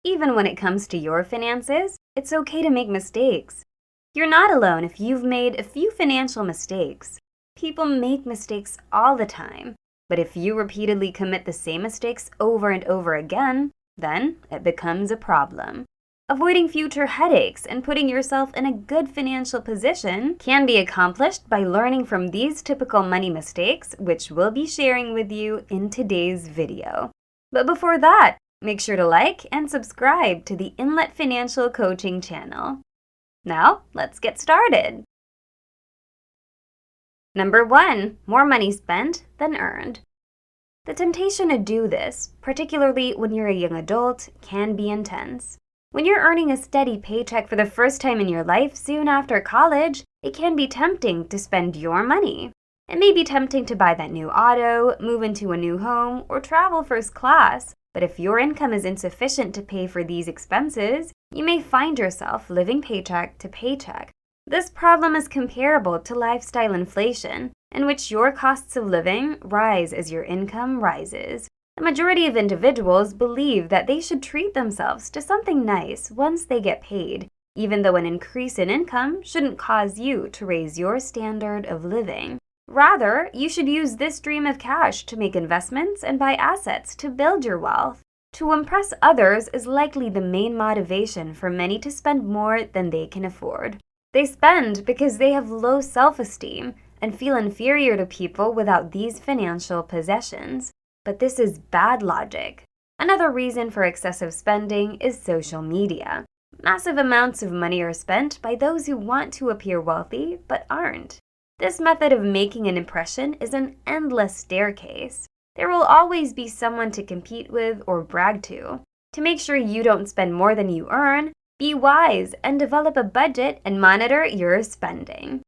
Even when it comes to your finances, it's okay to make mistakes. You're not alone if you've made a few financial mistakes. People make mistakes all the time, but if you repeatedly commit the same mistakes over and over again, then it becomes a problem. Avoiding future headaches and putting yourself in a good financial position can be accomplished by learning from these typical money mistakes, which we'll be sharing with you in today's video. But before that, make sure to like and subscribe to the Inlet Financial Coaching channel. Now, let's get started. Number 1, more money spent than earned. The temptation to do this, particularly when you're a young adult, can be intense. When you're earning a steady paycheck for the first time in your life soon after college, it can be tempting to spend your money. It may be tempting to buy that new auto, move into a new home, or travel first class. But if your income is insufficient to pay for these expenses, you may find yourself living paycheck to paycheck. This problem is comparable to lifestyle inflation, in which your costs of living rise as your income rises. The majority of individuals believe that they should treat themselves to something nice once they get paid, even though an increase in income shouldn't cause you to raise your standard of living. Rather, you should use this stream of cash to make investments and buy assets to build your wealth. To impress others is likely the main motivation for many to spend more than they can afford. They spend because they have low self-esteem and feel inferior to people without these financial possessions. But this is bad logic. Another reason for excessive spending is social media. Massive amounts of money are spent by those who want to appear wealthy but aren't. This method of making an impression is an endless staircase. There will always be someone to compete with or brag to. To make sure you don't spend more than you earn, be wise and develop a budget and monitor your spending.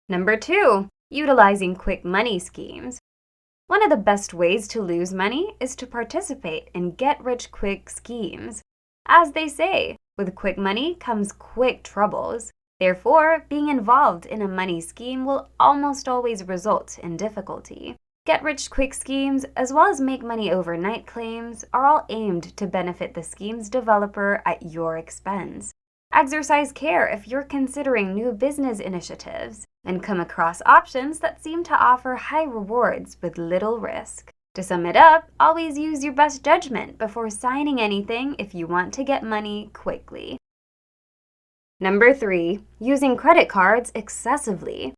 Number 2, utilizing quick money schemes. One of the best ways to lose money is to participate in get-rich-quick schemes. As they say, with quick money comes quick troubles. Therefore, being involved in a money scheme will almost always result in difficulty. Get-rich-quick schemes, as well as make money overnight claims, are all aimed to benefit the scheme's developer at your expense. Exercise care if you're considering new business initiatives and come across options that seem to offer high rewards with little risk. To sum it up, always use your best judgment before signing anything if you want to get money quickly. Number 3, using credit cards excessively.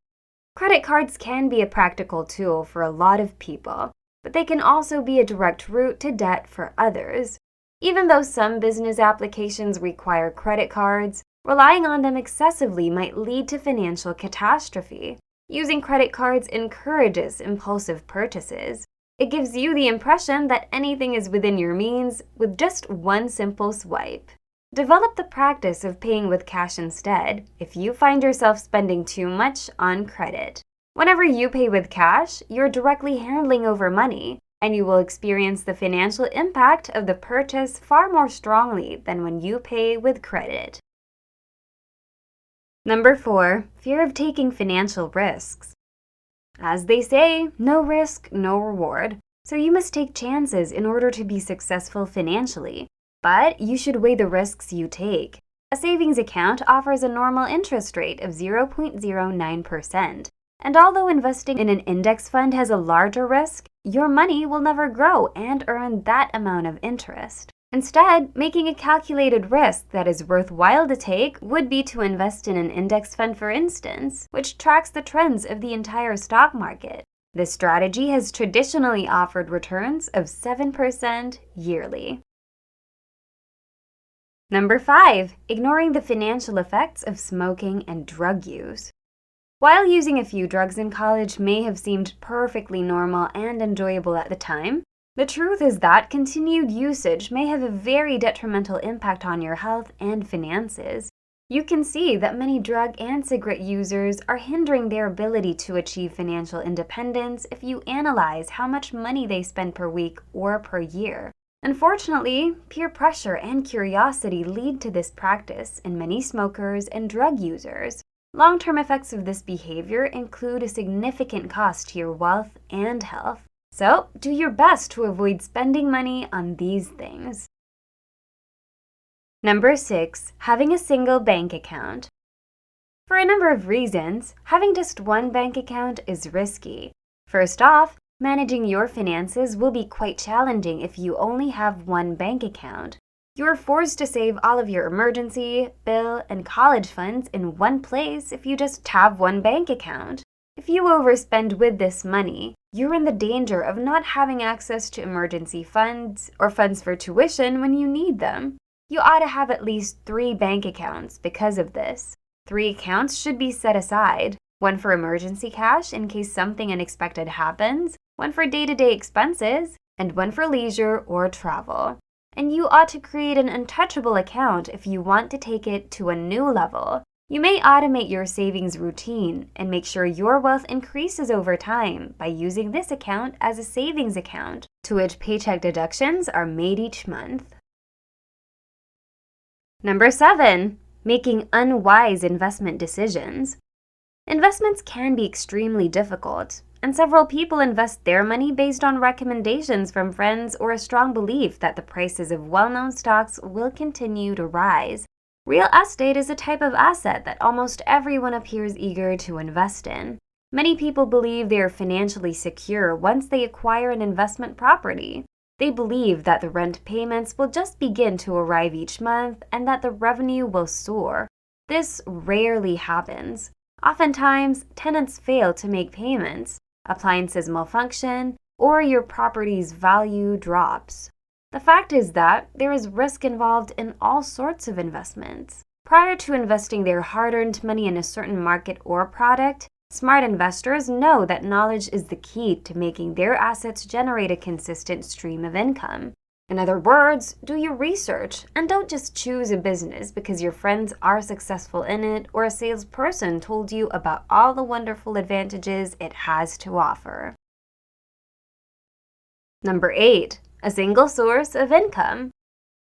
Credit cards can be a practical tool for a lot of people, but they can also be a direct route to debt for others. Even though some business applications require credit cards, relying on them excessively might lead to financial catastrophe. Using credit cards encourages impulsive purchases. It gives you the impression that anything is within your means with just one simple swipe. Develop the practice of paying with cash instead if you find yourself spending too much on credit. Whenever you pay with cash, you're directly handling over money, and you will experience the financial impact of the purchase far more strongly than when you pay with credit. Number 4, fear of taking financial risks. As they say, no risk, no reward. So you must take chances in order to be successful financially. But you should weigh the risks you take. A savings account offers a normal interest rate of 0.09%. And although investing in an index fund has a larger risk, your money will never grow and earn that amount of interest. Instead, making a calculated risk that is worthwhile to take would be to invest in an index fund, for instance, which tracks the trends of the entire stock market. This strategy has traditionally offered returns of 7% yearly. Number 5, ignoring the financial effects of smoking and drug use. While using a few drugs in college may have seemed perfectly normal and enjoyable at the time, the truth is that continued usage may have a very detrimental impact on your health and finances. You can see that many drug and cigarette users are hindering their ability to achieve financial independence if you analyze how much money they spend per week or per year. Unfortunately, peer pressure and curiosity lead to this practice in many smokers and drug users. Long-term effects of this behavior include a significant cost to your wealth and health. So, do your best to avoid spending money on these things. Number 6, having a single bank account. For a number of reasons, having just one bank account is risky. First off, managing your finances will be quite challenging if you only have one bank account. You are forced to save all of your emergency, bill, and college funds in one place if you just have one bank account. If you overspend with this money, you're in the danger of not having access to emergency funds or funds for tuition when you need them. You ought to have at least 3 bank accounts because of this. 3 accounts should be set aside, one for emergency cash in case something unexpected happens, one for day-to-day expenses, and one for leisure or travel. And you ought to create an untouchable account if you want to take it to a new level. You may automate your savings routine and make sure your wealth increases over time by using this account as a savings account, to which paycheck deductions are made each month. Number 7, making unwise investment decisions. Investments can be extremely difficult, and several people invest their money based on recommendations from friends or a strong belief that the prices of well-known stocks will continue to rise. Real estate is a type of asset that almost everyone appears eager to invest in. Many people believe they are financially secure once they acquire an investment property. They believe that the rent payments will just begin to arrive each month and that the revenue will soar. This rarely happens. Oftentimes, tenants fail to make payments, appliances malfunction, or your property's value drops. The fact is that there is risk involved in all sorts of investments. Prior to investing their hard-earned money in a certain market or product, smart investors know that knowledge is the key to making their assets generate a consistent stream of income. In other words, do your research and don't just choose a business because your friends are successful in it or a salesperson told you about all the wonderful advantages it has to offer. Number 8, a single source of income.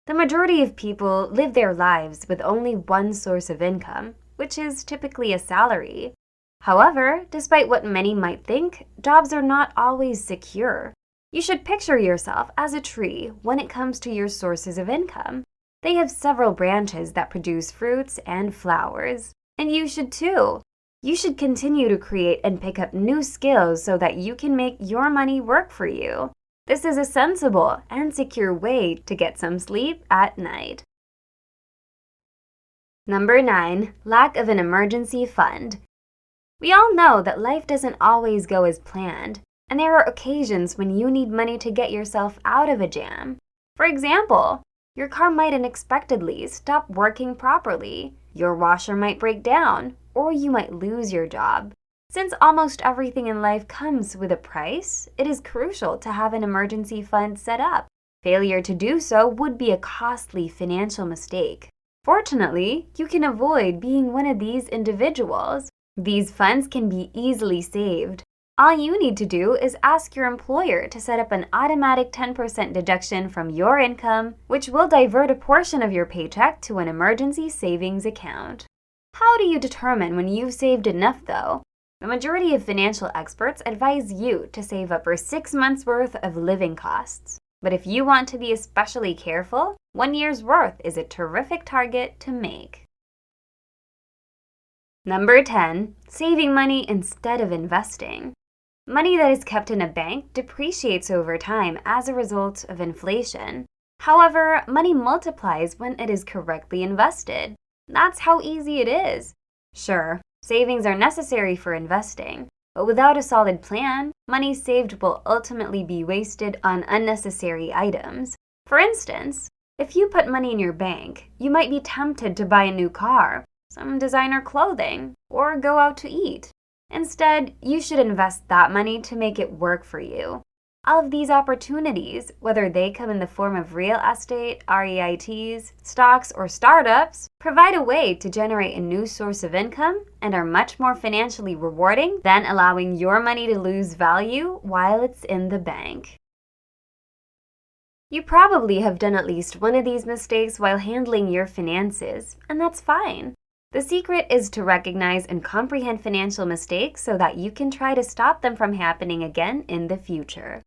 The majority of people live their lives with only one source of income, which is typically a salary. However, despite what many might think, jobs are not always secure. You should picture yourself as a tree when it comes to your sources of income. They have several branches that produce fruits and flowers, and you should too. You should continue to create and pick up new skills so that you can make your money work for you. This is a sensible and secure way to get some sleep at night. Number 9, lack of an emergency fund. We all know that life doesn't always go as planned, and there are occasions when you need money to get yourself out of a jam. For example, your car might unexpectedly stop working properly, your washer might break down, or you might lose your job. Since almost everything in life comes with a price, it is crucial to have an emergency fund set up. Failure to do so would be a costly financial mistake. Fortunately, you can avoid being one of these individuals. These funds can be easily saved. All you need to do is ask your employer to set up an automatic 10% deduction from your income, which will divert a portion of your paycheck to an emergency savings account. How do you determine when you've saved enough, though? The majority of financial experts advise you to save up for 6 months' worth of living costs. But if you want to be especially careful, 1 year's worth is a terrific target to make. Number 10, saving money instead of investing. Money that is kept in a bank depreciates over time as a result of inflation. However, money multiplies when it is correctly invested. That's how easy it is. Sure, savings are necessary for investing, but without a solid plan, money saved will ultimately be wasted on unnecessary items. For instance, if you put money in your bank, you might be tempted to buy a new car, some designer clothing, or go out to eat. Instead, you should invest that money to make it work for you. All of these opportunities, whether they come in the form of real estate, REITs, stocks, or startups, provide a way to generate a new source of income and are much more financially rewarding than allowing your money to lose value while it's in the bank. You probably have done at least one of these mistakes while handling your finances, and that's fine. The secret is to recognize and comprehend financial mistakes so that you can try to stop them from happening again in the future.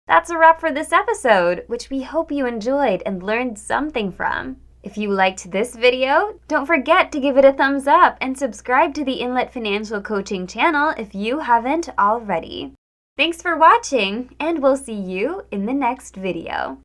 That's a wrap for this episode, which we hope you enjoyed and learned something from. If you liked this video, don't forget to give it a thumbs up and subscribe to the Inlet Financial Coaching channel if you haven't already. Thanks for watching, and we'll see you in the next video.